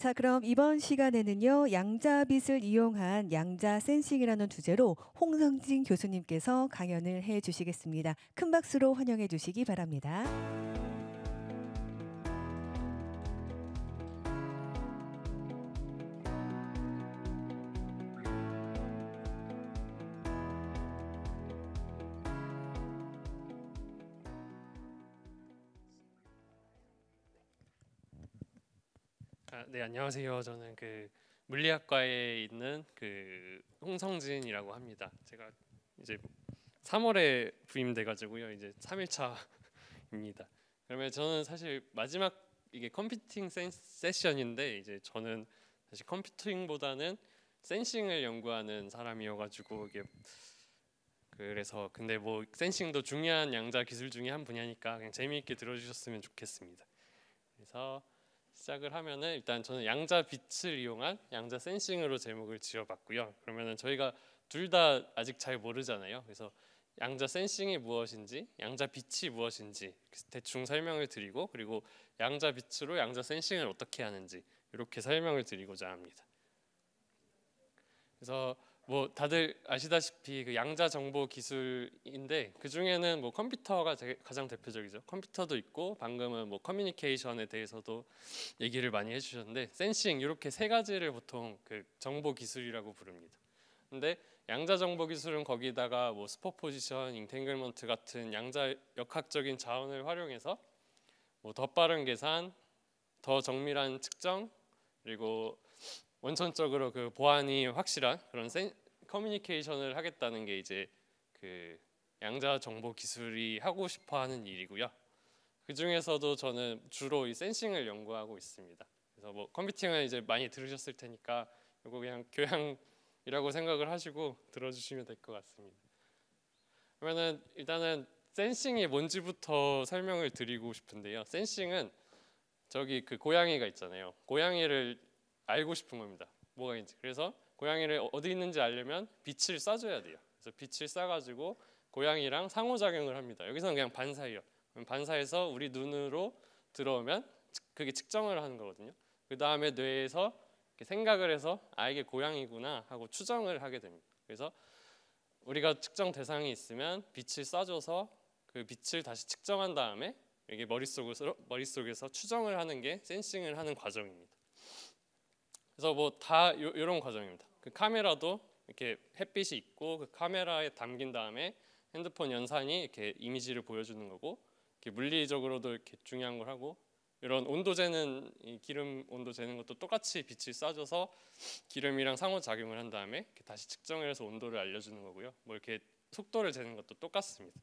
자, 그럼 이번 시간에는요, 양자빗을 이용한 양자 센싱이라는 주제로 홍성진 교수님께서 강연을 해 주시겠습니다. 큰 박수로 환영해 주시기 바랍니다. 네, 안녕하세요. 저는 물리학과에 있는 홍성진이라고 합니다. 제가 이제 3월에 부임돼 가지고요. 이제 3일차입니다. 그러면 저는 사실 마지막 이게 컴퓨팅 세션인데 이제 저는 사실 컴퓨팅보다는 센싱을 연구하는 사람이어 가지고 이게 그래서 근데 뭐 센싱도 중요한 양자 기술 중에 한 분야니까 그냥 재미있게 들어주셨으면 좋겠습니다. 그래서 시작을 하면은 일단 저는 양자 빛을 이용한 양자 센싱으로 제목을 지어봤고요. 그러면은 저희가 둘 다 아직 잘 모르잖아요. 그래서 양자 센싱이 무엇인지, 양자 빛이 무엇인지 대충 설명을 드리고 그리고 양자 빛으로 양자 센싱을 어떻게 하는지 이렇게 설명을 드리고자 합니다. 그래서 뭐 다들 아시다시피 그 양자 정보 기술인데 그 중에는 뭐 컴퓨터가 가장 대표적이죠. 컴퓨터도 있고 방금은 뭐 커뮤니케이션에 대해서도 얘기를 많이 해주셨는데 센싱 이렇게 세 가지를 보통 그 정보 기술이라고 부릅니다. 근데 양자 정보 기술은 거기다가 뭐 스포포지션, 인탱글먼트 같은 양자 역학적인 자원을 활용해서 뭐 더 빠른 계산, 더 정밀한 측정 그리고 원천적으로 그 보안이 확실한 그런 커뮤니케이션을 하겠다는 게 이제 그 양자 정보 기술이 하고 싶어하는 일이고요. 그 중에서도 저는 주로 이 센싱을 연구하고 있습니다. 그래서 뭐 컴퓨팅은 이제 많이 들으셨을 테니까 이거 그냥 교양이라고 생각을 하시고 들어주시면 될 것 같습니다. 그러면은 일단은 센싱이 뭔지부터 설명을 드리고 싶은데요. 센싱은 저기 그 고양이가 있잖아요. 고양이를 알고 싶은 겁니다. 뭐가 있는지. 그래서 고양이를 어디 있는지 알려면 빛을 쏴줘야 돼요. 그래서 빛을 쏴가지고 고양이랑 상호작용을 합니다. 여기서는 그냥 반사예요. 반사해서 우리 눈으로 들어오면 그게 측정을 하는 거거든요. 그 다음에 뇌에서 생각을 해서 아 이게 고양이구나 하고 추정을 하게 됩니다. 그래서 우리가 측정 대상이 있으면 빛을 쏴줘서 그 빛을 다시 측정한 다음에 이게 머릿속에서 추정을 하는 게 센싱을 하는 과정입니다. 그래서 뭐 다 이런 과정입니다. 그 카메라도 이렇게 햇빛이 있고 그 카메라에 담긴 다음에 핸드폰 연산이 이렇게 이미지를 보여주는 거고 이렇게 물리적으로도 이렇게 중요한 걸 하고 이런 온도 재는 이 기름 온도 재는 것도 똑같이 빛을 쏴줘서 기름이랑 상호작용을 한 다음에 이렇게 다시 측정을 해서 온도를 알려주는 거고요. 뭐 이렇게 속도를 재는 것도 똑같습니다.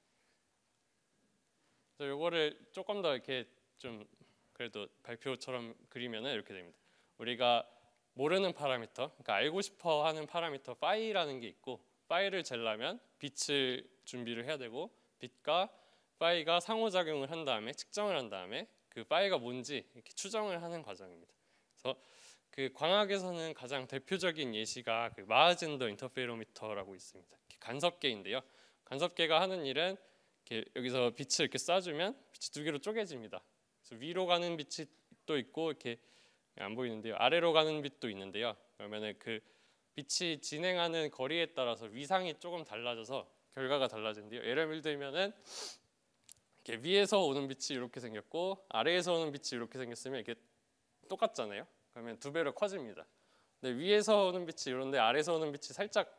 그래서 이거를 조금 더 이렇게 좀 그래도 발표처럼 그리면은 이렇게 됩니다. 우리가 모르는 파라미터, 그러니까 알고 싶어 하는 파라미터 파이라는 게 있고 파이를 재려면 빛을 준비를 해야 되고 빛과 파이가 상호작용을 한 다음에 측정을 한 다음에 그 파이가 뭔지 이렇게 추정을 하는 과정입니다. 그래서 그 광학에서는 가장 대표적인 예시가 그 마하젠더 인터페로미터라고 있습니다. 간섭계인데요. 간섭계가 하는 일은 이렇게 여기서 빛을 이렇게 쏴주면 빛이 두 개로 쪼개집니다. 그래서 위로 가는 빛이 또 있고 이렇게 안 보이는데요. 아래로 가는 빛도 있는데요. 그러면은 그 빛이 진행하는 거리에 따라서 위상이 조금 달라져서 결과가 달라지는데요. 예를 들면은 이렇게 위에서 오는 빛이 이렇게 생겼고 아래에서 오는 빛이 이렇게 생겼으면 이게 똑같잖아요. 그러면 두 배로 커집니다. 근데 위에서 오는 빛이 이런데 아래에서 오는 빛이 살짝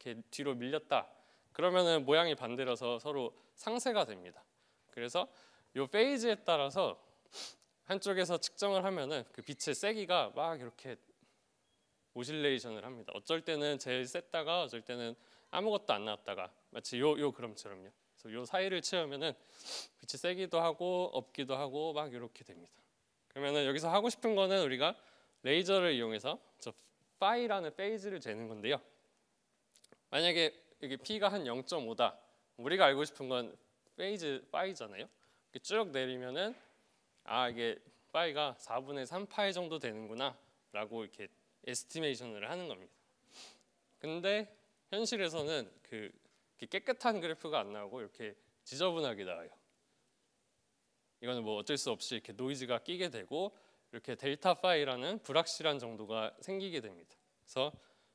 이렇게 뒤로 밀렸다. 그러면은 모양이 반대라서 서로 상쇄가 됩니다. 그래서 이 페이즈에 따라서 한쪽에서 측정을 하면은 그 빛의 세기가 막 이렇게 오실레이션을 합니다. 어쩔 때는 제일 셌다가 어쩔 때는 아무것도 안 나왔다가 마치 요 그림처럼요. 그래서 요 사이를 채우면은 빛이 세기도 하고 없기도 하고 막 이렇게 됩니다. 그러면은 여기서 하고 싶은 거는 우리가 레이저를 이용해서 저 파이라는 페이즈를 재는 건데요. 만약에 여기 P가 한 0.5다. 우리가 알고 싶은 건 파이잖아요. 이렇게 쭉 내리면은 아 이게 파이가 4분의 3 파이 정도 되는구나 라고 이렇게 에스티메이션을 하는 겁니다. 근데 현실에서는 그 깨끗한 그래프가 안 나오고 이렇게 지저분하게 나와요. 이거는 뭐 어쩔 수 없이 이렇게 노이즈가 끼게 되고 이렇게 델타 파이라는 불확실한 정도가 생기게 됩니다. 그래서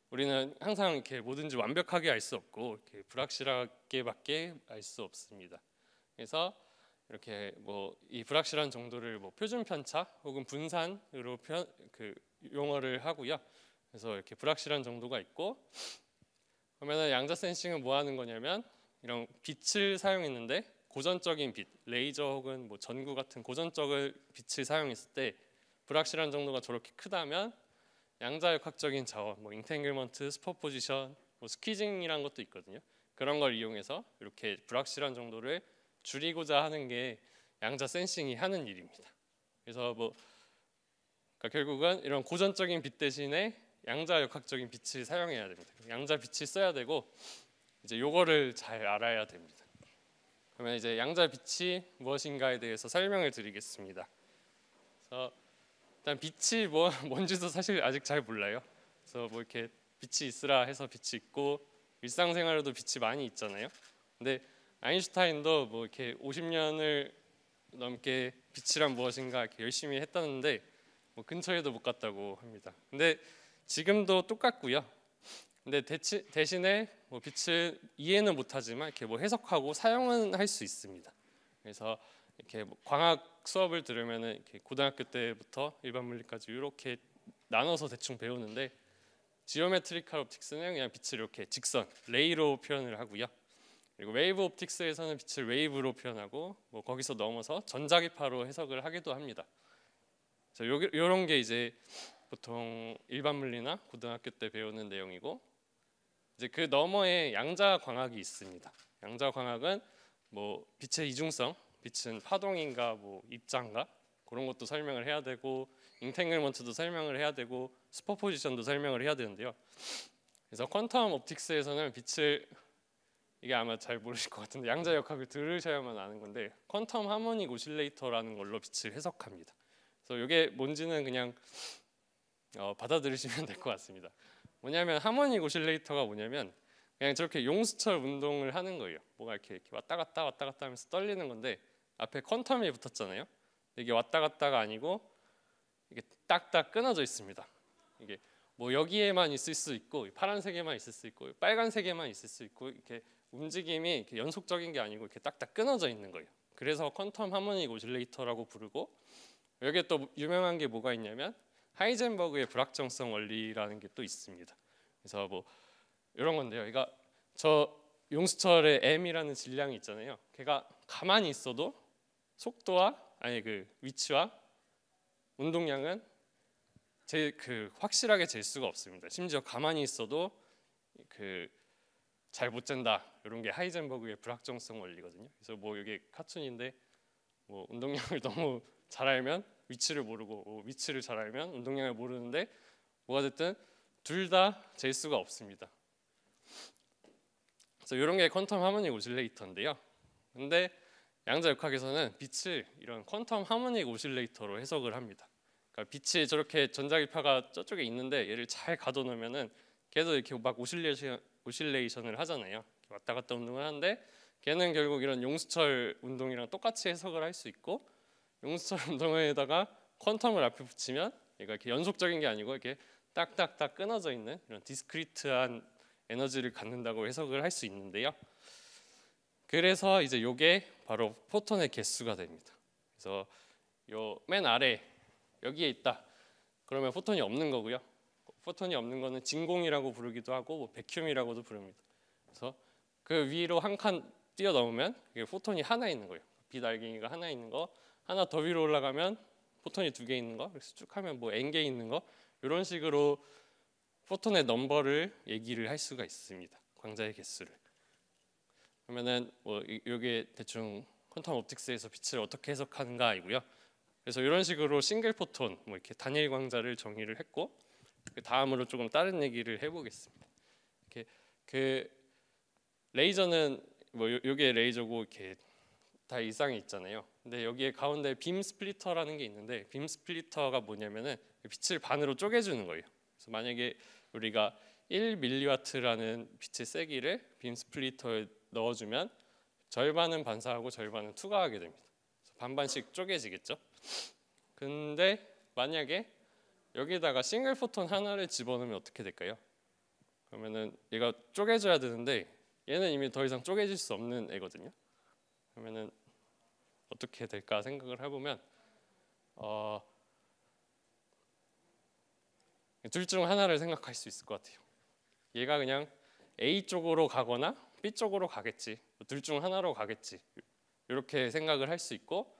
우리는 항상 이렇게 뭐든지 완벽하게 알 수 없고 이렇게 불확실하게밖에 알 수 없습니다. 그래서 이렇게 뭐 이 불확실한 정도를 뭐 표준 편차 혹은 분산으로 용어를 하고요. 그래서 이렇게 불확실한 정도가 있고, 그러면은 양자 센싱은 뭐 하는 거냐면 이런 빛을 사용했는데 고전적인 빛, 레이저 혹은 뭐 전구 같은 고전적인 빛을 사용했을 때 불확실한 정도가 저렇게 크다면 양자역학적인 자원, 뭐 인탱글먼트, 슈퍼포지션, 뭐 스퀴징이란 것도 있거든요. 그런 걸 이용해서 이렇게 불확실한 정도를 줄이고자 하는 게 양자 센싱이 하는 일입니다. 그래서 뭐 그러니까 결국은 이런 고전적인 빛 대신에 양자역학적인 빛을 사용해야 됩니다. 양자 빛을 써야 되고 이제 요거를 잘 알아야 됩니다. 그러면 이제 양자 빛이 무엇인가에 대해서 설명을 드리겠습니다. 그래서 일단 빛이 뭔지도 사실 아직 잘 몰라요. 그래서 뭐 이렇게 빛이 있으라 해서 빛이 있고 일상생활에도 빛이 많이 있잖아요. 근데 아인슈타인도 뭐 이렇게 50년을 넘게 빛이란 무엇인가 이렇게 열심히 했다는데 뭐 근처에도 못 갔다고 합니다. 근데 지금도 똑같고요. 근데 대신에 뭐 빛을 이해는 못하지만 이렇게 뭐 해석하고 사용은 할 수 있습니다. 그래서 이렇게 뭐 광학 수업을 들으면은 이렇게 고등학교 때부터 일반 물리까지 이렇게 나눠서 대충 배우는데 지오메트리컬 옵틱스는 그냥 빛을 이렇게 직선, 레이로 표현을 하고요. 그리고 웨이브 옵틱스에서는 빛을 웨이브로 표현하고 뭐 거기서 넘어서 전자기파로 해석을 하기도 합니다. 그래서 이런 게 이제 보통 일반 물리나 고등학교 때 배우는 내용이고, 이제 그 너머에 양자 광학이 있습니다. 양자 광학은 뭐 빛의 이중성, 빛은 파동인가 뭐 입자인가 그런 것도 설명을 해야 되고, 인탱글먼트도 설명을 해야 되고, 슈퍼포지션도 설명을 해야 되는데요. 그래서 퀀텀 옵틱스에서는 빛을, 이게 아마 잘 모르실 것 같은데 양자역학을 들으셔야만 아는 건데, 퀀텀 하모닉 오실레이터라는 걸로 빛을 해석합니다. 그래서 이게 뭔지는 그냥 받아들이시면 될 것 같습니다. 뭐냐면 하모닉 오실레이터가 뭐냐면 그냥 저렇게 용수철 운동을 하는 거예요. 뭐가 이렇게 왔다 갔다 하면서 떨리는 건데 앞에 퀀텀이 붙었잖아요. 이게 왔다 갔다가 아니고 이게 딱딱 끊어져 있습니다. 이게 뭐 여기에만 있을 수 있고 파란색에만 있을 수 있고 빨간색에만 있을 수 있고 이렇게 움직임이 이렇게 연속적인 게 아니고 이렇게 딱딱 끊어져 있는 거예요. 그래서 퀀텀 하모닉 오실레이터라고 부르고, 여기에 또 유명한 게 뭐가 있냐면 하이젠버그의 불확정성 원리라는 게 또 있습니다. 그래서 뭐 이런 건데요. 저 용수철의 m이라는 질량이 있잖아요. 걔가 가만히 있어도 속도와 그 위치와 운동량은 확실하게 잴 수가 없습니다. 심지어 가만히 있어도 잘 못 잰다. 이런 게 하이젠버그의 불확정성 원리거든요. 그래서 뭐 이게 카툰인데 뭐 운동량을 너무 잘 알면 위치를 모르고 위치를 잘 알면 운동량을 모르는데 뭐가 됐든 둘 다 잴 수가 없습니다. 그래서 이런 게 퀀텀 하모닉 오실레이터인데요. 근데 양자역학에서는 빛을 이런 퀀텀 하모닉 오실레이터로 해석을 합니다. 그러니까 빛이 저렇게 전자기파가 저쪽에 있는데 얘를 잘 가둬놓으면은 걔도 이렇게 막 오실레이션을 하잖아요. 왔다 갔다 운동을 하는데 걔는 결국 이런 용수철 운동이랑 똑같이 해석을 할 수 있고, 용수철 운동에다가 퀀텀을 앞에 붙이면 얘가 이렇게 연속적인 게 아니고 이렇게 딱딱딱 끊어져 있는 이런 디스크리트한 에너지를 갖는다고 해석을 할 수 있는데요. 그래서 이제 요게 바로 포톤의 개수가 됩니다. 그래서 요 맨 아래 여기에 있다. 그러면 포톤이 없는 거고요. 포톤이 없는 거는 진공이라고 부르기도 하고 뭐 백큐음이라고도 부릅니다. 그래서 그 위로 한 칸 뛰어넘으면 이게 포톤이 하나 있는 거예요. 빛 알갱이가 하나 있는 거, 하나 더 위로 올라가면 포톤이 두 개 있는 거, 그래서 쭉 하면 뭐 n 개 있는 거, 이런 식으로 포톤의 넘버를 얘기를 할 수가 있습니다. 광자의 개수를. 그러면은 뭐 이게 대충 퀀텀 옵틱스에서 빛을 어떻게 해석하는가이고요. 그래서 이런 식으로 싱글 포톤, 뭐 이렇게 단일 광자를 정의를 했고, 그 다음으로 조금 다른 얘기를 해보겠습니다. 그 레이저는 뭐 요게 레이저고 이렇게 다 일상에 있잖아요. 근데 여기에 가운데 빔 스플리터라는 게 있는데, 빔 스플리터가 뭐냐면은 빛을 반으로 쪼개주는 거예요. 그래서 만약에 우리가 1mW라는 빛의 세기를 빔 스플리터에 넣어주면 절반은 반사하고 절반은 투과하게 됩니다. 그래서 반반씩 쪼개지겠죠. 근데 만약에 여기다가 싱글 포톤 하나를 집어넣으면 어떻게 될까요? 그러면은 얘가 쪼개져야 되는데 얘는 이미 더 이상 쪼개질 수 없는 애거든요. 그러면은 어떻게 될까 생각을 해보면 둘 중 하나를 생각할 수 있을 것 같아요. 얘가 그냥 A 쪽으로 가거나 B 쪽으로 가겠지, 둘 중 하나로 가겠지, 이렇게 생각을 할 수 있고,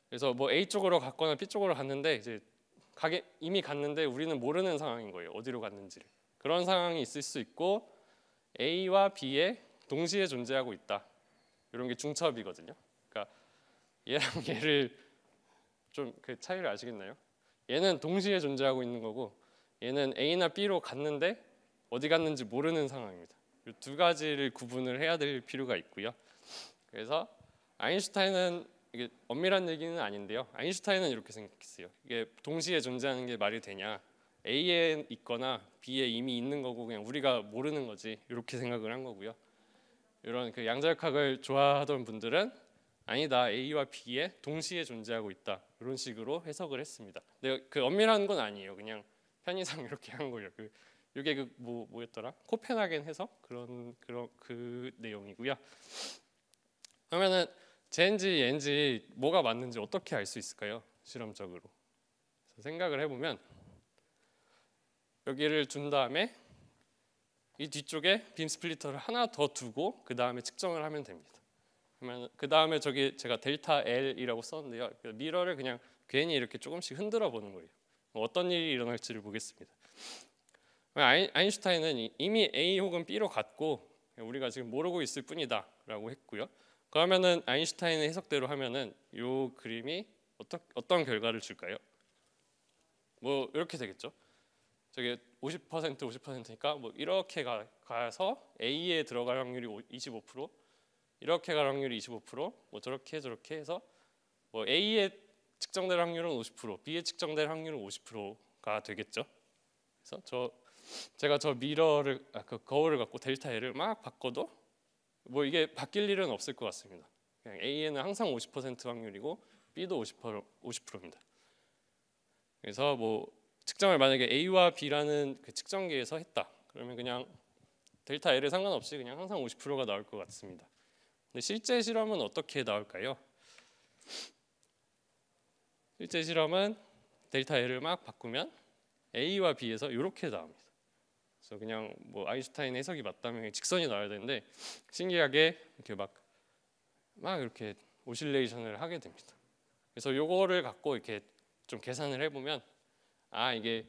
그래서 뭐 A 쪽으로 갔거나 B 쪽으로 갔는데 이제 이미 갔는데 우리는 모르는 상황인 거예요, 어디로 갔는지를. 그런 상황이 있을 수 있고, A와 B에 동시에 존재하고 있다, 이런 게 중첩이거든요. 그러니까 얘랑 얘를 좀 그 차이를 아시겠나요? 얘는 동시에 존재하고 있는 거고, 얘는 A나 B로 갔는데 어디 갔는지 모르는 상황입니다. 이 두 가지를 구분을 해야 될 필요가 있고요. 그래서 아인슈타인은, 이게 엄밀한 얘기는 아닌데요, 아인슈타인은 이렇게 생각했어요. 이게 동시에 존재하는 게 말이 되냐, A에 있거나 B에 이미 있는 거고 그냥 우리가 모르는 거지, 이렇게 생각을 한 거고요. 이런 그 양자역학을 좋아하던 분들은 아니다, A와 B에 동시에 존재하고 있다, 이런 식으로 해석을 했습니다. 근데 그 엄밀한 건 아니에요. 그냥 편의상 이렇게 한 거예요. 이게 그 뭐였더라? 코펜하겐 해석 그런 그 내용이고요. 그러면은 Z인지 N지 뭐가 맞는지 어떻게 알 수 있을까요? 실험적으로. 그래서 생각을 해보면 여기를 둔 다음에 이 뒤쪽에 빔 스플리터를 하나 더 두고 그 다음에 측정을 하면 됩니다. 그러면 그 다음에 저기 제가 델타 L이라고 썼는데요, 미러를 그냥 괜히 이렇게 조금씩 흔들어 보는 거예요. 어떤 일이 일어날지를 보겠습니다. 아인슈타인은 이미 A 혹은 B로 갔고 우리가 지금 모르고 있을 뿐이다 라고 했고요. 그러면은 아인슈타인의 해석대로 하면은 이 그림이 어떤 결과를 줄까요? 뭐 이렇게 되겠죠. 저게 50% 50%니까 뭐 이렇게 가서 A에 들어갈 확률이 25%, 이렇게 갈 확률이 25%, 뭐 저렇게 해서 뭐 A에 측정될 확률은 50%, B에 측정될 확률은 50%가 되겠죠. 그래서 제가 저 미러를 그 거울을 갖고 델타 L을 막 바꿔도 뭐 이게 바뀔 일은 없을 것 같습니다. 그냥 A에는 항상 50% 확률이고 B도 50%입니다. 그래서 뭐 측정을 만약에 A와 B라는 그 측정기에서 했다, 그러면 그냥 델타 L에 상관없이 그냥 항상 50%가 나올 것 같습니다. 근데 실제 실험은 어떻게 나올까요? 실제 실험은 델타 L을 막 바꾸면 A와 B에서 이렇게 나옵니다. 그래서 그냥 뭐 아인슈타인 해석이 맞다면 직선이 나와야 되는데 신기하게 이렇게 막 이렇게 오실레이션을 하게 됩니다. 그래서 요거를 갖고 이렇게 좀 계산을 해보면 이게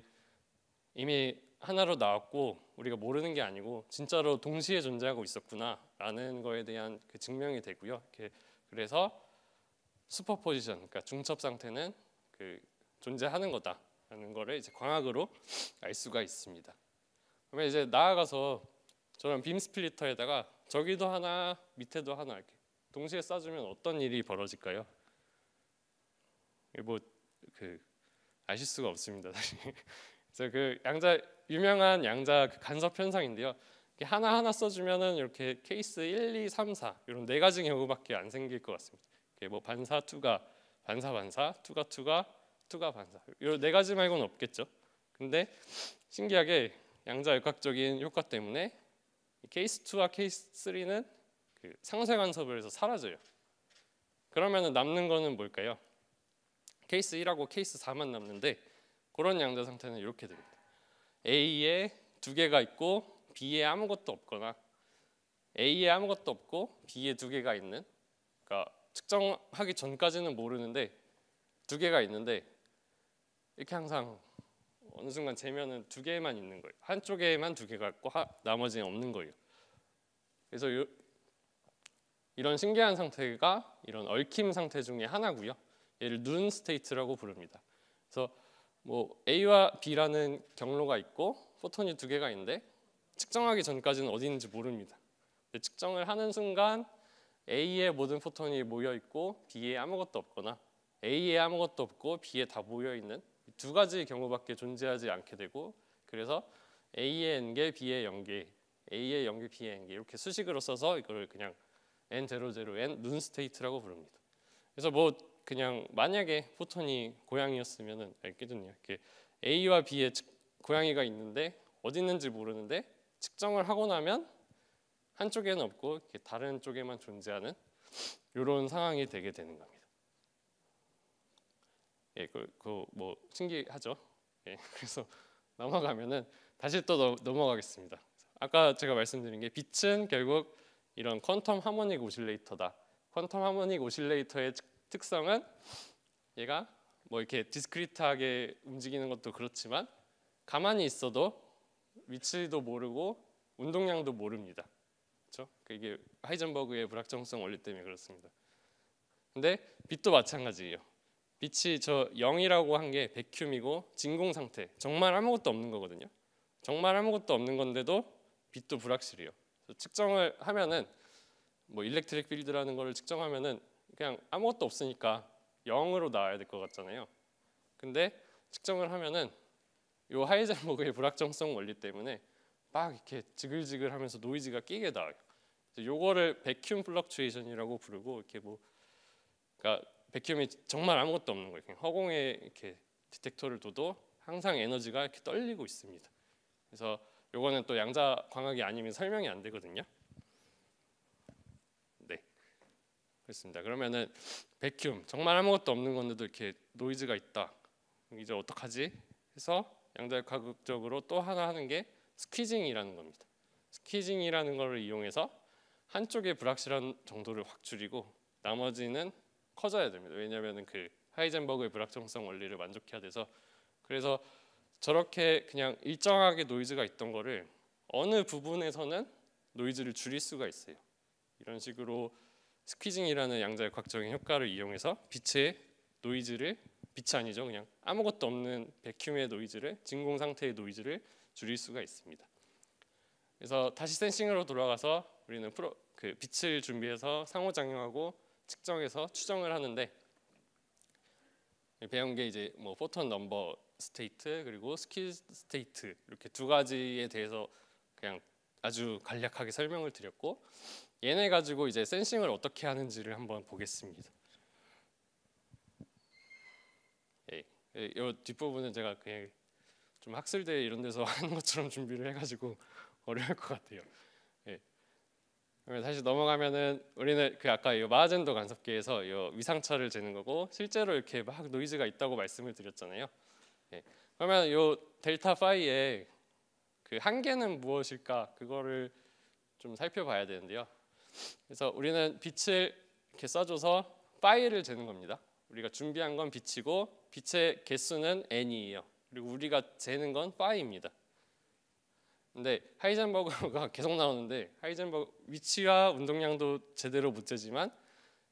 이미 하나로 나왔고 우리가 모르는 게 아니고 진짜로 동시에 존재하고 있었구나라는 거에 대한 그 증명이 되고요. 그래서 슈퍼포지션, 그러니까 중첩 상태는 그 존재하는 거다라는 거를 이제 광학으로 알 수가 있습니다. 그러면 이제 나아가서 저런 빔 스플리터에다가 저기도 하나 밑에도 하나 이렇게 동시에 쏴주면 어떤 일이 벌어질까요? 뭐 그 아실 수가 없습니다. 그래서 그 유명한 양자 그 간섭 현상인데요. 하나 써주면은 이렇게 케이스 1, 2, 3, 4 이런 네 가지 경우밖에 안 생길 것 같습니다. 뭐 반사, 투가, 반사, 투가, 반사, 이런 네 가지 말고는 없겠죠. 근데 신기하게 양자역학적인 효과 때문에 케이스 2와 케이스 3는 그 상쇄 간섭을 해서 사라져요. 그러면은 남는 거는 뭘까요? 케이스 1하고 케이스 4만 남는데, 그런 양자 상태는 이렇게 됩니다. A에 두 개가 있고 B에 아무것도 없거나 A에 아무것도 없고 B에 두 개가 있는, 그러니까 측정하기 전까지는 모르는데 두 개가 있는데 이렇게 항상 어느 순간 재면은 두 개만 있는 거예요. 한쪽에만 두 개가 있고 나머지는 없는 거예요. 그래서 이런 신기한 상태가 이런 얽힘 상태 중에 하나고요. 얘를 눈 스테이트라고 부릅니다. 그래서 뭐 A와 B라는 경로가 있고 포톤이 두 개가 있는데 측정하기 전까지는 어디 있는지 모릅니다. 근데 측정을 하는 순간 A에 모든 포톤이 모여 있고 B에 아무것도 없거나 A에 아무것도 없고 B에 다 모여 있는 두 가지 경우밖에 존재하지 않게 되고, 그래서 A에 n개, B에 0개, A에 0개, B에 n개 이렇게 수식으로 써서 이걸 그냥 n00n 눈 스테이트라고 부릅니다. 그래서 뭐 그냥 만약에 포톤이 고양이였으면은 알겠거든요. 이렇게 A와 B의 고양이가 있는데 어디 있는지 모르는데 측정을 하고 나면 한쪽에는 없고 이렇게 다른 쪽에만 존재하는 이런 상황이 되게 되는 겁니다. 예, 뭐 신기하죠? 예, 그래서 넘어가면은 다시 또 넘어가겠습니다. 아까 제가 말씀드린 게 빛은 결국 이런 퀀텀 하모닉 오실레이터다. 퀀텀 하모닉 오실레이터의 특성은 얘가 뭐 이렇게 디스크리트하게 움직이는 것도 그렇지만 가만히 있어도 위치도 모르고 운동량도 모릅니다. 그렇죠? 이게 하이젠버그의 불확정성 원리 때문에 그렇습니다. 근데 빛도 마찬가지예요. 빛이 저 0이라고 한 게 백큐이고 진공 상태, 정말 아무것도 없는 거거든요. 정말 아무것도 없는 건데도 빛도 불확실해요. 측정을 하면은 뭐 일렉트릭 필드라는 거를 측정하면은 그냥 아무것도 없으니까 0으로 나와야 될 것 같잖아요. 근데 측정을 하면은 요 하이젠버그의 불확정성 원리 때문에 막 이렇게 지글지글하면서 노이즈가 끼게 나와요. 요거를 백큐 플럭추에이션이라고 부르고 이렇게 뭐 그러니까 백큐이 정말 아무것도 없는 거예요. 그냥 허공에 이렇게 디텍터를 둬도 항상 에너지가 이렇게 떨리고 있습니다. 그래서 요거는 또 양자 광학이 아니면 설명이 안 되거든요. 네, 그렇습니다. 그러면은 백큐 정말 아무것도 없는 건데도 이렇게 노이즈가 있다. 이제 어떡하지? 해서 양자역학적으로 또 하나 하는 게 스퀴징이라는 겁니다. 스퀴징이라는 것을 이용해서 한쪽의 불확실한 정도를 확 줄이고 나머지는 커져야 됩니다. 왜냐하면 그 하이젠버그의 불확정성 원리를 만족해야 돼서. 그래서 저렇게 그냥 일정하게 노이즈가 있던 거를 어느 부분에서는 노이즈를 줄일 수가 있어요. 이런 식으로 스퀴징이라는 양자역학적인 효과를 이용해서 빛의 노이즈를, 빛이 아니죠, 그냥 아무것도 없는 백큐의 노이즈를, 진공 상태의 노이즈를 줄일 수가 있습니다. 그래서 다시 센싱으로 돌아가서 우리는 그 빛을 준비해서 상호작용하고 측정해서 추정을 하는데, 배운 게 이제 뭐 포톤 넘버 스테이트 그리고 스퀴 스테이트 이렇게 두 가지에 대해서 그냥 아주 간략하게 설명을 드렸고, 얘네 가지고 이제 센싱을 어떻게 하는지를 한번 보겠습니다. 예, 이 뒷부분은 제가 그냥 좀 학술대 이런 데서 하는 것처럼 준비를 해가지고 어려울 것 같아요. 예. 그러면 다시 넘어가면은 우리는 그 아까 이 마하젠더 간섭기에서 이 위상차를 재는 거고, 실제로 이렇게 막 노이즈가 있다고 말씀을 드렸잖아요. 예. 그러면 이 델타 파이의 그 한계는 무엇일까, 그거를 좀 살펴봐야 되는데요. 그래서 우리는 빛을 이렇게 써줘서 파이를 재는 겁니다. 우리가 준비한 건 빛이고 빛의 개수는 n이에요. 그리고 우리가 재는 건 파이입니다. 근데 하이젠버그가 계속 나오는데, 하이젠버그 위치와 운동량도 제대로 못 재지만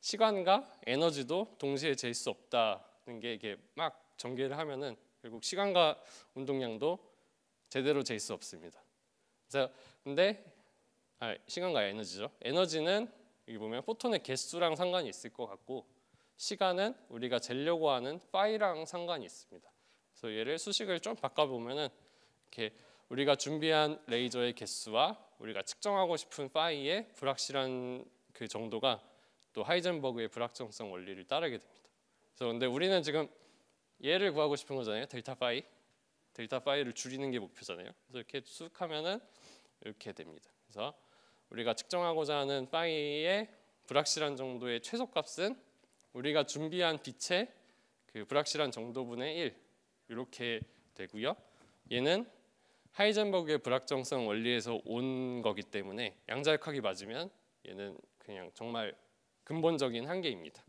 시간과 에너지도 동시에 잴 수 없다는 게 이게 막 전개를 하면은 결국 시간과 운동량도 제대로 잴 수 없습니다. 그래서 근데 시간과 에너지죠. 에너지는 여기 보면 포톤의 개수랑 상관이 있을 것 같고, 시간은 우리가 재려고 하는 파이랑 상관이 있습니다. 그래서 얘를 수식을 좀 바꿔보면은 이렇게 우리가 준비한 레이저의 개수와 우리가 측정하고 싶은 파이의 불확실한 그 정도가 또 하이젠버그의 불확정성 원리를 따르게 됩니다. 그래서 근데 우리는 지금 얘를 구하고 싶은 거잖아요. 델타 파이. 델타 파이를 줄이는 게 목표잖아요. 그래서 이렇게 쑥 하면은 이렇게 됩니다. 그래서 우리가 측정하고자 하는 파이의 불확실한 정도의 최소값은 우리가 준비한 빛의 그 불확실한 정도분의 1 이렇게 되고요. 얘는 하이젠버그의 불확정성 원리에서 온 거기 때문에 양자역학이 맞으면 얘는 그냥 정말 근본적인 한계입니다.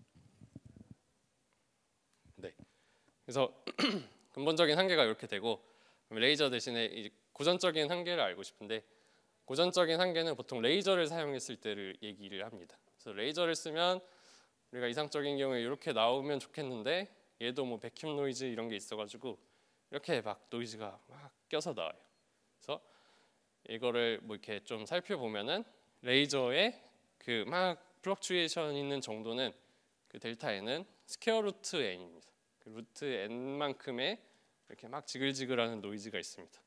네, 그래서 근본적인 한계가 이렇게 되고, 레이저 대신에 이 고전적인 한계를 알고 싶은데, 고전적인 한계는 보통 레이저를 사용했을 때를 얘기를 합니다. 그래서 레이저를 쓰면 우리가 이상적인 경우에 이렇게 나오면 좋겠는데, 얘도 뭐 백큐 노이즈 이런 게 있어가지고 이렇게 막 노이즈가 막 껴서 나와요. 그래서 이거를 뭐 이렇게 좀 살펴보면은 레이저의 그 막 플럭추에이션 있는 정도는 그 델타 n은 스퀘어 루트 n입니다. 그 루트 n만큼의 이렇게 막 지글지글하는 노이즈가 있습니다.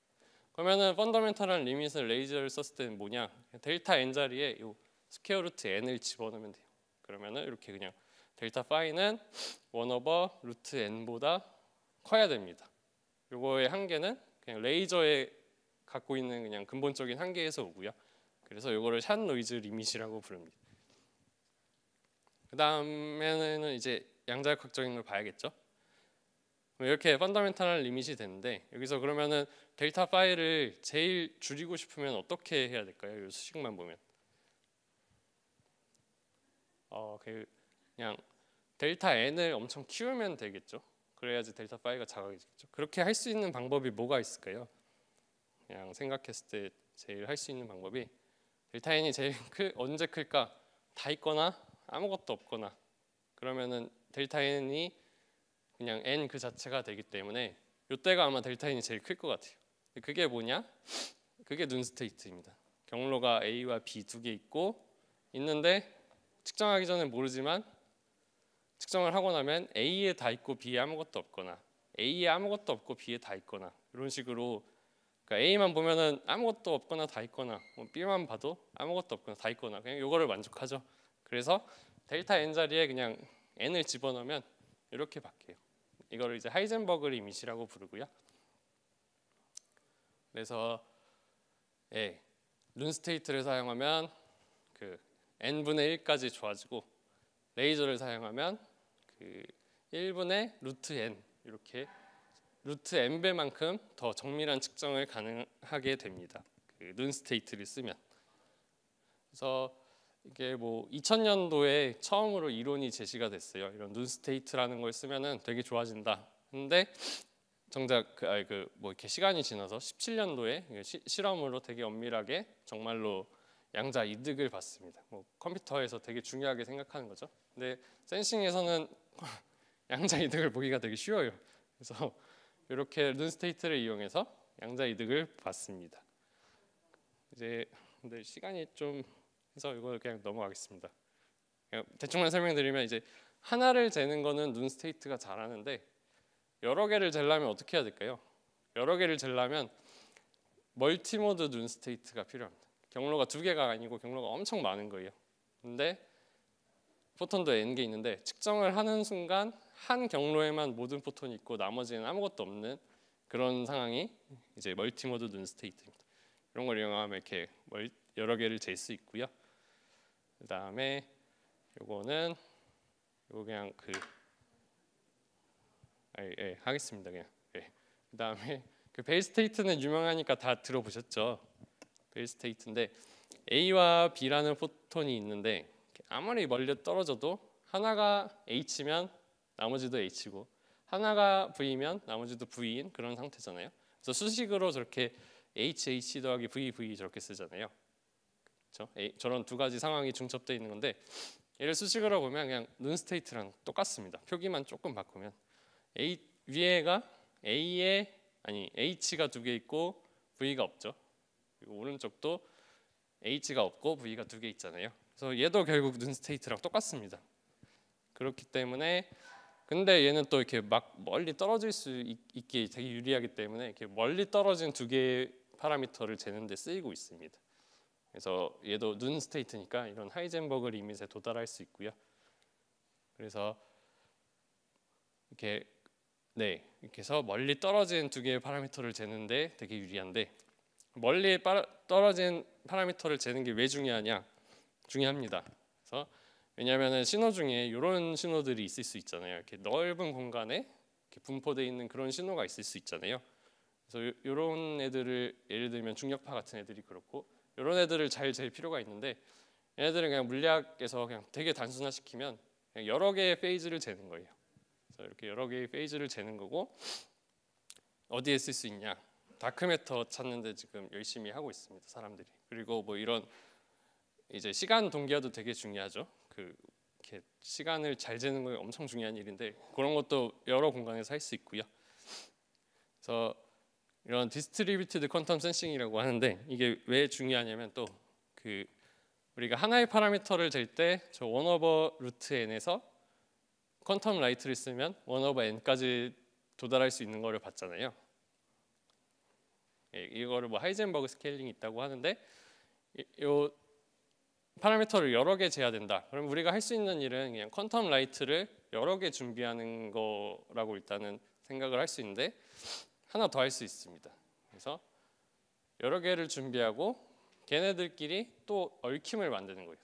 그러면은 펀더멘탈한 리밋을 레이저를 썼을 때는 뭐냐? 델타 n 자리에 요 스퀘어 루트 n을 집어넣으면 돼요. 그러면은 이렇게 그냥 델타 파이는 1/√n보다 커야 됩니다. 요거의 한계는 그냥 레이저에 갖고 있는 그냥 근본적인 한계에서 오고요. 그래서 요거를 샷 노이즈 리밋이라고 부릅니다. 그 다음에는 이제 양자역학적인 걸 봐야겠죠. 이렇게 펀더멘탈한 리밋이 되는데 여기서 그러면은 델타 파이를 제일 줄이고 싶으면 어떻게 해야 될까요? 이 수식만 보면 그냥 델타 n을 엄청 키우면 되겠죠. 그래야지 델타 파이가 작아지겠죠. 그렇게 할 수 있는 방법이 뭐가 있을까요? 그냥 생각했을 때 제일 할 수 있는 방법이 델타 n이 제일 언제 클까? 다 있거나 아무것도 없거나 그러면은 델타 n이 그냥 n 그 자체가 되기 때문에 이때가 아마 델타 n이 제일 클 것 같아요. 그게 뭐냐? 그게 눈 스테이트입니다. 경로가 A와 B 두 개 있는데 측정하기 전에 모르지만 측정을 하고 나면 A에 다 있고 B에 아무것도 없거나 A에 아무것도 없고 B에 다 있거나 이런 식으로 그러니까 A만 보면은 아무것도 없거나 다 있거나 B만 봐도 아무것도 없거나 다 있거나 그냥 이거를 만족하죠. 그래서 델타 n 자리에 그냥 n을 집어넣으면 이렇게 바뀌어요. 이거를 이제 하이젠버그 리밋이라고 부르고요. 그래서 눈 스테이트를 사용하면 그 n분의 1까지 좋아지고 레이저를 사용하면 그 1분의 루트 n 이렇게 루트 n배만큼 더 정밀한 측정을 가능하게 됩니다. 그 눈 스테이트를 쓰면. 그래서 이게 뭐 2000년도에 처음으로 이론이 제시가 됐어요. 이런 눈 스테이트라는 걸 쓰면은 되게 좋아진다. 근데 정작 뭐 이렇게 시간이 지나서 17년도에 실험으로 되게 엄밀하게 정말로 양자 이득을 봤습니다. 뭐 컴퓨터에서 되게 중요하게 생각하는 거죠. 근데 센싱에서는 양자 이득을 보기가 되게 쉬워요. 그래서 이렇게 눈 스테이트를 이용해서 양자 이득을 봤습니다. 이제 근데 시간이 좀 해서 이걸 그냥 넘어가겠습니다. 그냥 대충만 설명드리면 이제 하나를 재는 거는 눈 스테이트가 잘하는데 여러 개를 재려면 어떻게 해야 될까요? 여러 개를 재려면 멀티모드 눈 스테이트가 필요합니다. 경로가 두 개가 아니고 경로가 엄청 많은 거예요. 근데 포톤도 n개 있는데 측정을 하는 순간 한 경로에만 모든 포톤이 있고 나머지는 아무것도 없는 그런 상황이 이제 멀티모드 눈 스테이트입니다. 이런 걸 이용하면 이렇게 여러 개를 잴 수 있고요. 그다음에 요거는 요거 그냥 하겠습니다. 그냥. 그다음에 그 베일 스테이트는 유명하니까 다 들어보셨죠? 베일 스테이트인데 A와 B라는 포톤이 있는데 아무리 멀리 떨어져도 하나가 H면 나머지도 H고 하나가 V면 나머지도 V인 그런 상태잖아요. 그래서 수식으로 저렇게 HH 더하기 VV 저렇게 쓰잖아요. 그렇죠? 저런 두 가지 상황이 중첩되어 있는 건데 얘를 수식으로 보면 그냥 눈 스테이트랑 똑같습니다. 표기만 조금 바꾸면 위에가 H가 두 개 있고 V가 없죠. 그리고 오른쪽도 H가 없고 V가 두 개 있잖아요. 그래서 얘도 결국 눈 스테이트랑 똑같습니다. 그렇기 때문에 근데 얘는 또 이렇게 막 멀리 떨어질 수 있게 되게 유리하기 때문에 이렇게 멀리 떨어진 두 개의 파라미터를 재는 데 쓰이고 있습니다. 그래서 얘도 눈 스테이트니까 이런 하이젠버그 리밋에 도달할 수 있고요. 그래서 이렇게 이렇게 해서 멀리 떨어진 두 개의 파라미터를 재는데 되게 유리한데 멀리 떨어진 파라미터를 재는 게 왜 중요하냐? 중요합니다. 그래서 왜냐하면 신호 중에 이런 신호들이 있을 수 있잖아요. 이렇게 넓은 공간에 이렇게 분포되어 있는 그런 신호가 있을 수 있잖아요. 그래서 이런 애들을 예를 들면 중력파 같은 애들이 그렇고 이런 애들을 잘 잴 필요가 있는데 얘네들은 그냥 물리학에서 그냥 되게 단순화시키면 그냥 여러 개의 페이즈를 재는 거예요. 그래서 이렇게 여러 개의 페이즈를 재는 거고 어디에 쓸 수 있냐? 다크매터 찾는데 지금 열심히 하고 있습니다, 사람들이. 그리고 뭐 이런 이제 시간 동기화도 되게 중요하죠. 이렇게 시간을 잘 재는 거 엄청 중요한 일인데 그런 것도 여러 공간에서 할 수 있고요. 그래서 이런 디스트리뷰티드 퀀텀 센싱이라고 하는데 이게 왜 중요하냐면 또 우리가 하나의 파라미터를 잴 때 저 1/√n에서 퀀텀 라이트를 쓰면 1/n까지 도달할 수 있는 거를 봤잖아요. 이거를 뭐 하이젠버그 스케일링이 있다고 하는데 이 파라미터를 여러 개 재야 된다. 그럼 우리가 할 수 있는 일은 그냥 퀀텀 라이트를 여러 개 준비하는 거라고 일단은 생각을 할 수 있는데 하나 더 할 수 있습니다. 그래서 여러 개를 준비하고 걔네들끼리 또 얽힘을 만드는 거예요.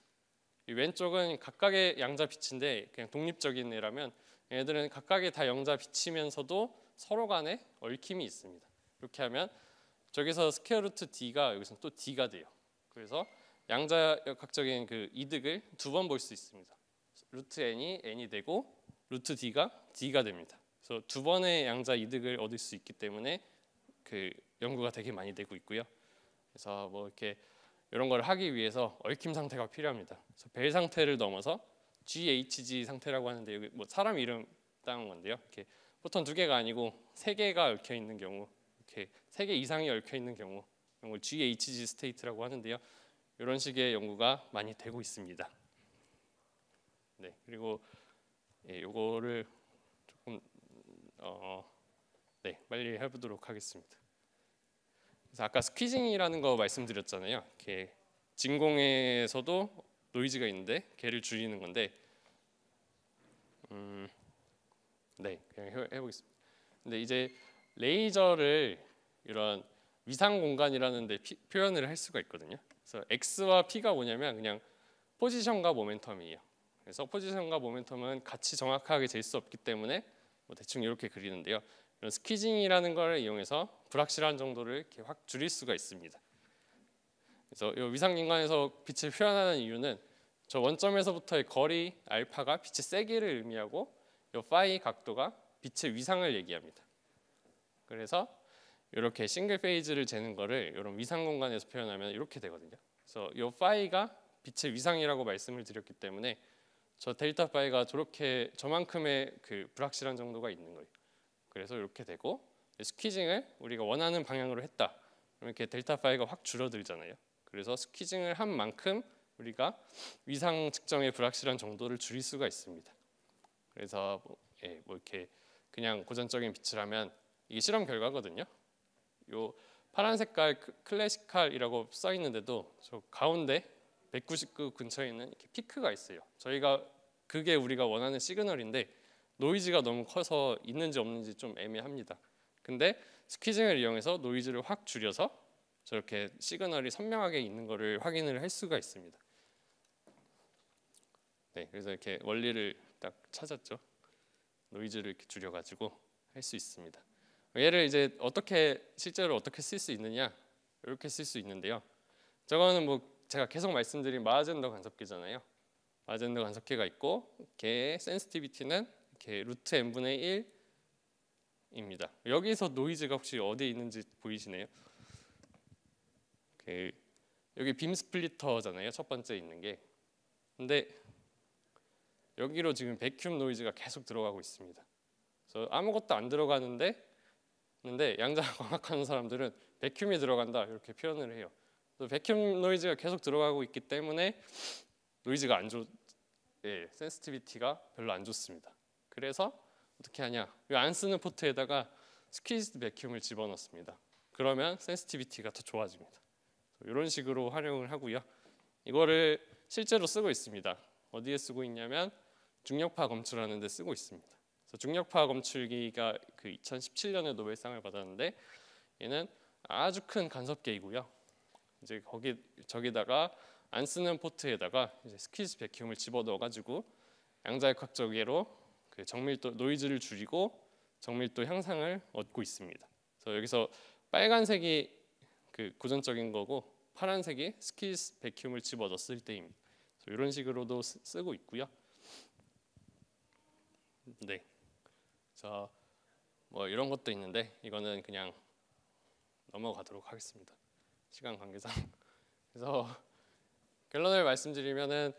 이 왼쪽은 각각의 양자 빛인데 그냥 독립적인 애라면 얘들은 각각의 다 양자 빛이면서도 서로 간에 얽힘이 있습니다. 이렇게 하면 저기서 스퀘어 루트 d가 여기서 또 d가 돼요. 그래서 양자역학적인 그 이득을 두 번 볼 수 있습니다. 루트 n이 n이 되고 루트 d가 d가 됩니다. 그래서 두 번의 양자 이득을 얻을 수 있기 때문에 그 연구가 되게 많이 되고 있고요. 그래서 뭐 이렇게 이런 걸 하기 위해서 얽힘 상태가 필요합니다. 그래서 벨 상태를 넘어서 GHG 상태라고 하는데 여기 뭐 사람 이름 따온 건데요. 이렇게 보통 두 개가 아니고 세 개가 얽혀 있는 경우, 이렇게 세 개 이상이 얽혀 있는 경우, 이런 걸 GHG 스테이트라고 하는데요. 이런 식의 연구가 많이 되고 있습니다. 네, 그리고 요거를 조금 네, 빨리 해보도록 하겠습니다. 그래서 아까 스퀴징이라는 거 말씀드렸잖아요. 이렇게 진공에서도 노이즈가 있는데 걔를 줄이는 건데, 네, 그냥 해보겠습니다. 근데 이제 레이저를 이런 위상 공간이라는 데 표현을 할 수가 있거든요. 그래서 X와 P가 뭐냐면 그냥 포지션과 모멘텀이에요. 그래서 포지션과 모멘텀은 같이 정확하게 잴 수 없기 때문에 뭐 대충 이렇게 그리는데요. 이런 스퀴징이라는 걸 이용해서 불확실한 정도를 이렇게 확 줄일 수가 있습니다. 그래서 이 위상 공간에서 빛을 표현하는 이유는 저 원점에서부터의 거리 알파가 빛의 세기를 의미하고 이 파이 각도가 빛의 위상을 얘기합니다. 그래서 이렇게 싱글 페이즈를 재는 거를 이런 위상 공간에서 표현하면 이렇게 되거든요. 그래서 이 파이가 빛의 위상이라고 말씀을 드렸기 때문에 저 델타 파이가 저렇게 저만큼의 그 불확실한 정도가 있는 거예요. 그래서 이렇게 되고 스퀴징을 우리가 원하는 방향으로 했다. 그럼 이렇게 델타 파이가 확 줄어들잖아요. 그래서 스퀴징을 한 만큼 우리가 위상 측정의 불확실한 정도를 줄일 수가 있습니다. 그래서 뭐 이렇게 그냥 고전적인 빛을 하면 이게 실험 결과거든요. 요 파란 색깔 클래시칼이라고 써 있는데도 저 가운데 199 근처에 있는 이렇게 피크가 있어요. 저희가 그게 우리가 원하는 시그널인데 노이즈가 너무 커서 있는지 없는지 좀 애매합니다. 근데 스퀴징을 이용해서 노이즈를 확 줄여서 저렇게 시그널이 선명하게 있는 것을 확인을 할 수가 있습니다. 네, 그래서 이렇게 원리를 딱 찾았죠. 노이즈를 이렇게 줄여가지고 할 수 있습니다. 얘를 이제 실제로 어떻게 쓸 수 있느냐, 이렇게 쓸 수 있는데요. 저거는 뭐 제가 계속 말씀드린 마하젠더 간섭계잖아요. 마하젠더 간섭계가 있고 걔의 센시티비티는 이렇게 루트 n분의 1입니다. 여기서 노이즈가 혹시 어디에 있는지 보이시네요? 여기 빔 스플리터잖아요. 첫 번째 있는 게. 근데 여기로 지금 베큐um 노이즈가 계속 들어가고 있습니다. 그래서 아무것도 안 들어가는데 양자가 광학하는 사람들은 베큐um이 들어간다 이렇게 표현을 해요. 베큐um 노이즈가 계속 들어가고 있기 때문에 노이즈가 센시티비티가 별로 안 좋습니다. 그래서 어떻게 하냐? 이 안 쓰는 포트에다가 스퀴즈드 베큐um을 집어넣습니다. 그러면 센시티비티가 더 좋아집니다. 이런 식으로 활용을 하고요. 이거를 실제로 쓰고 있습니다. 어디에 쓰고 있냐면 중력파 검출하는 데 쓰고 있습니다. 그래서 중력파 검출기가 그 2017년에 노벨상을 받았는데 얘는 아주 큰 간섭계이고요. 이제 저기다가 안 쓰는 포트에다가 이제 스퀴즈 베큐움을 집어넣어 가지고 양자역학적으로 그 정밀도 노이즈를 줄이고 정밀도 향상을 얻고 있습니다. 그래서 여기서 빨간색이 그 고전적인 거고 파란색이 스퀴즈 베큐움을 집어넣었을 때입니다. 이런 식으로도 쓰고 있고요. 네. 자, 뭐 이런 것도 있는데 이거는 그냥 넘어가도록 하겠습니다. 시간 관계상. 그래서 결론을 말씀드리면은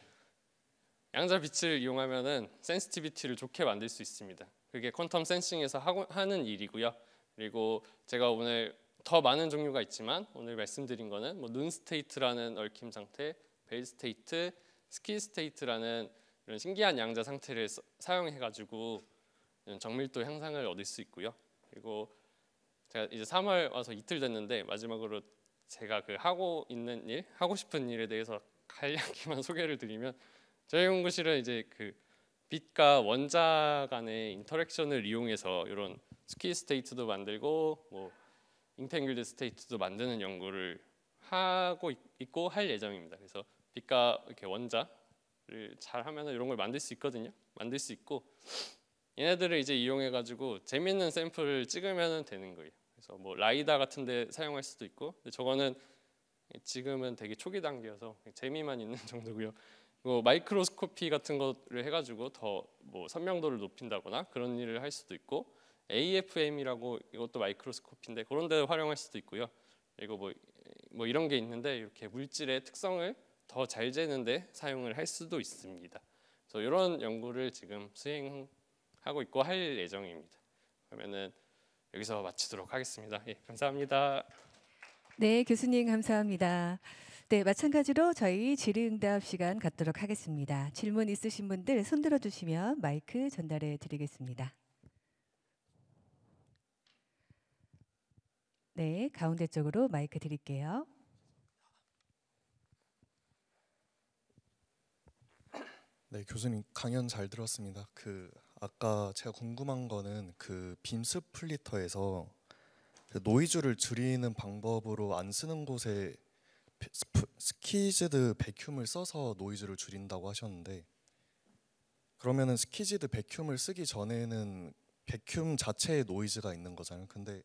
양자 빛을 이용하면은 센시티비티를 좋게 만들 수 있습니다. 그게 퀀텀 센싱에서 하는 일이고요. 그리고 제가 오늘 더 많은 종류가 있지만 오늘 말씀드린 거는 뭐 눈 스테이트라는 얽힘 상태, 벨 스테이트, 스키 스테이트라는 이런 신기한 양자 상태를 사용해가지고 정밀도 향상을 얻을 수 있고요. 그리고 제가 이제 3월 와서 이틀 됐는데 마지막으로 제가 그 하고 싶은 일에 대해서 간략히만 소개를 드리면 저희 연구실은 이제 그 빛과 원자 간의 인터랙션을 이용해서 이런 스퀴즈 스테이트도 만들고 뭐 잉탱글드 스테이트도 만드는 연구를 하고 있고 할 예정입니다. 그래서 빛과 이렇게 원자를 잘 하면은 이런 걸 만들 수 있거든요. 만들 수 있고 얘네들을 이제 이용해 가지고 재밌는 샘플을 찍으면 되는 거예요. 그래서 뭐 라이다 같은데 사용할 수도 있고, 근데 저거는 지금은 되게 초기 단계여서 재미만 있는 정도고요. 뭐 마이크로스코피 같은 거를 해가지고 더 뭐 선명도를 높인다거나 그런 일을 할 수도 있고, AFM이라고 이것도 마이크로스코피인데 그런 데 활용할 수도 있고요. 그리고 뭐 이런 게 있는데 이렇게 물질의 특성을 더 잘 재는데 사용을 할 수도 있습니다. 그래서 이런 연구를 지금 수행하고 있고 할 예정입니다. 그러면은 여기서 마치도록 하겠습니다. 예, 감사합니다. 네, 교수님 감사합니다. 네, 마찬가지로 저희 질의응답 시간 갖도록 하겠습니다. 질문 있으신 분들 손 들어주시면 마이크 전달해 드리겠습니다. 네, 가운데 쪽으로 마이크 드릴게요. 네, 교수님 강연 잘 들었습니다. 아까 제가 궁금한 거는 빔 스플리터에서 노이즈를 줄이는 방법으로 안 쓰는 곳에 스키즈드 배큐음을 써서 노이즈를 줄인다고 하셨는데, 그러면은 스키즈드 배큐음을 쓰기 전에는 배큐음 자체에 노이즈가 있는 거잖아요. 근데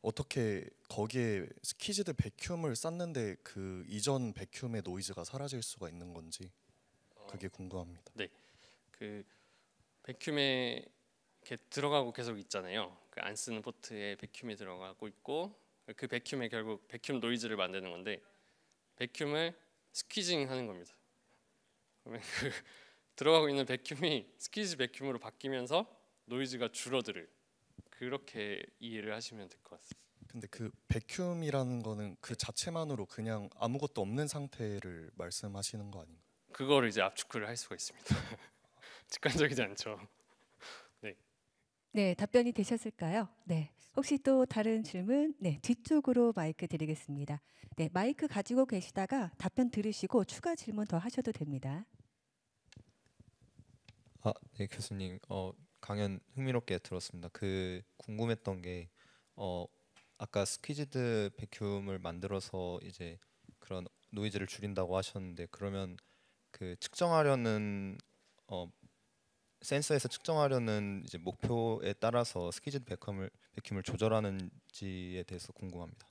어떻게 거기에 스키즈드 배큐음을 쌌는데 그 이전 배큐음의 노이즈가 사라질 수가 있는 건지 그게 궁금합니다. 네, 그 배큐음에 이렇게 들어가고 계속 있잖아요. 그 안 쓰는 포트에 배큐음이 들어가고 있고, 그 배큐음에 결국 배큐음 노이즈를 만드는 건데 배큐음을 스퀴징 하는 겁니다. 그러면 그 들어가고 있는 배큐음이 스퀴즈 배큐음으로 바뀌면서 노이즈가 줄어들어요. 그렇게 이해를 하시면 될 것 같습니다. 근데 그 배큐음이라는 거는 그 자체만으로 그냥 아무것도 없는 상태를 말씀하시는 거 아닌가요? 그거를 이제 압축을 할 수가 있습니다. 직관적이지 않죠. 네, 답변이 되셨을까요? 네, 혹시 또 다른 질문? 네, 뒤쪽으로 마이크 드리겠습니다. 네, 마이크 가지고 계시다가 답변 들으시고 추가 질문 더 하셔도 됩니다. 네, 교수님. 강연 흥미롭게 들었습니다. 궁금했던 게 아까 스퀴즈드 배큐음을 만들어서 이제 그런 노이즈를 줄인다고 하셨는데, 그러면 측정하려는 센서에서 측정하려는 이제 목표에 따라서 스퀴즈드 배큐음을 조절하는지에 대해서 궁금합니다.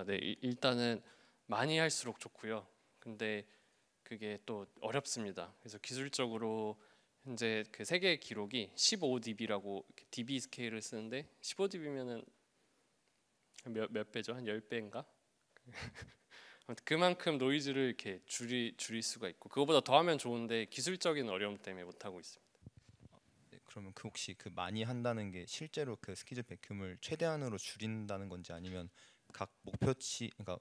네, 일단은 많이 할수록 좋고요. 근데 그게 또 어렵습니다. 그래서 기술적으로 현재 그 세계 기록이 15dB라고 dB 스케일을 쓰는데 15dB면은 몇 배죠? 한 10배인가? 그만큼 노이즈를 이렇게 줄일 수가 있고, 그거보다 더 하면 좋은데 기술적인 어려움 때문에 못 하고 있습니다. 네, 그러면 혹시 많이 한다는 게 실제로 스퀴즈 배큐음을 최대한으로 줄인다는 건지, 아니면 각 목표치, 그러니까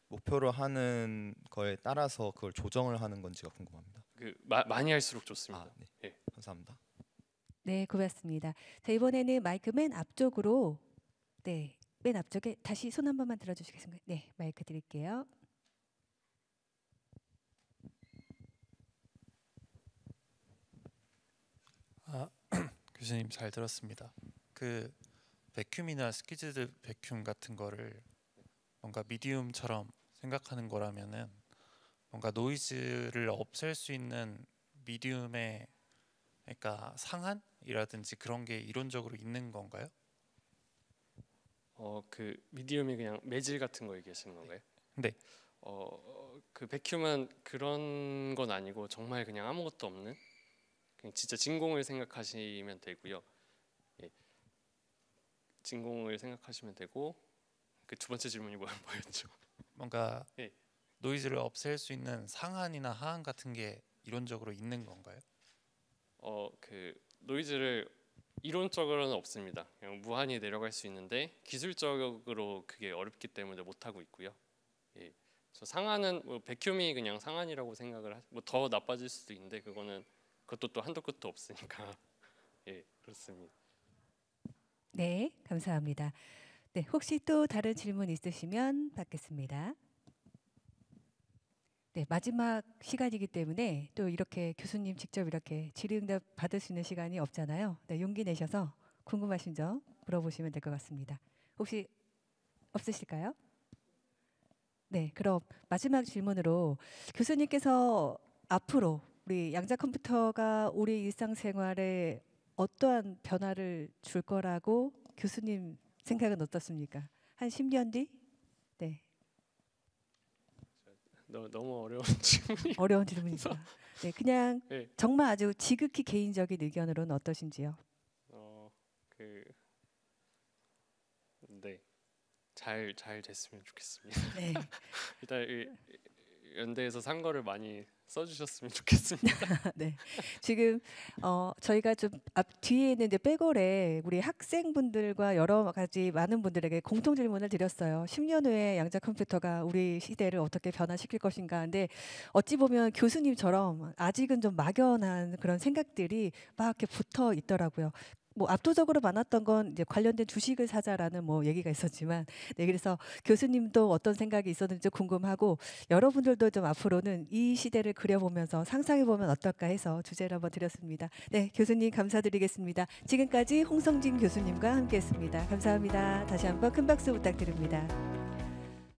목표로 하는 거에 따라서 그걸 조정을 하는 건지가 궁금합니다. 많이 할수록 좋습니다. 네. 예. 감사합니다. 네, 고맙습니다. 자, 이번에는 마이크 맨 앞쪽으로, 네, 맨 앞쪽에 다시 손 한 번만 들어주시겠습니까? 네, 마이크 드릴게요. 교수님 잘 들었습니다. 배큐음이나 스퀴즈드 배큐음 같은 거를 뭔가 미디움처럼 생각하는 거라면은 뭔가 노이즈를 없앨 수 있는 미디움의, 그러니까 상한이라든지 그런 게 이론적으로 있는 건가요? 그 미디움이 그냥 매질 같은 거 얘기하시는 건가요? 네. 그 배큐음은 그런 건 아니고 정말 그냥 아무것도 없는, 그냥 진짜 진공을 생각하시면 되고요. 예. 진공을 생각하시면 되고, 그 두 번째 질문이 뭐였죠? 뭔가 예. 노이즈를 없앨 수 있는 상한이나 하한 같은 게 이론적으로 있는 건가요? 그 노이즈를 이론적으로는 없습니다. 그냥 무한히 내려갈 수 있는데 기술적으로 그게 어렵기 때문에 못 하고 있고요. 예. 그래서 상한은 배큐음이 그냥 상한이라고 생각을 더 나빠질 수도 있는데 그것도 또 한도 끝도 없으니까 예, 그렇습니다. 네, 감사합니다. 네, 혹시 또 다른 질문 있으시면 받겠습니다. 네, 마지막 시간이기 때문에 또 이렇게 교수님 직접 이렇게 질의응답 받을 수 있는 시간이 없잖아요. 네, 용기 내셔서 궁금하신 점 물어보시면 될 것 같습니다. 혹시 없으실까요? 네, 그럼 마지막 질문으로 교수님께서 앞으로 우리 양자 컴퓨터가 우리 일상생활에 어떠한 변화를 줄 거라고 교수님 생각은 어떻습니까? 한 10년 뒤? 네, 너무 어려운 질문이. 어려운 질문입니다. 네, 그냥 네. 정말 아주 지극히 개인적인 의견으로는 어떠신지요? 그 네. 잘 됐으면 좋겠습니다. 네, 일단 연대에서 산 거를 많이 써주셨으면 좋겠습니다. 네. 지금 저희가 좀 앞 뒤에 있는 이제 백월에 우리 학생분들과 여러 가지 많은 분들에게 공통 질문을 드렸어요. 10년 후에 양자 컴퓨터가 우리 시대를 어떻게 변화시킬 것인가. 근데 어찌 보면 교수님처럼 아직은 좀 막연한 그런 생각들이 막 이렇게 붙어 있더라고요. 뭐 압도적으로 많았던 건 이제 관련된 주식을 사자라는 뭐 얘기가 있었지만, 네, 그래서 교수님도 어떤 생각이 있었는지 궁금하고 여러분들도 좀 앞으로는 이 시대를 그려보면서 상상해보면 어떨까 해서 주제를 한번 드렸습니다. 네, 교수님 감사드리겠습니다. 지금까지 홍성진 교수님과 함께했습니다. 감사합니다. 다시 한번 큰 박수 부탁드립니다.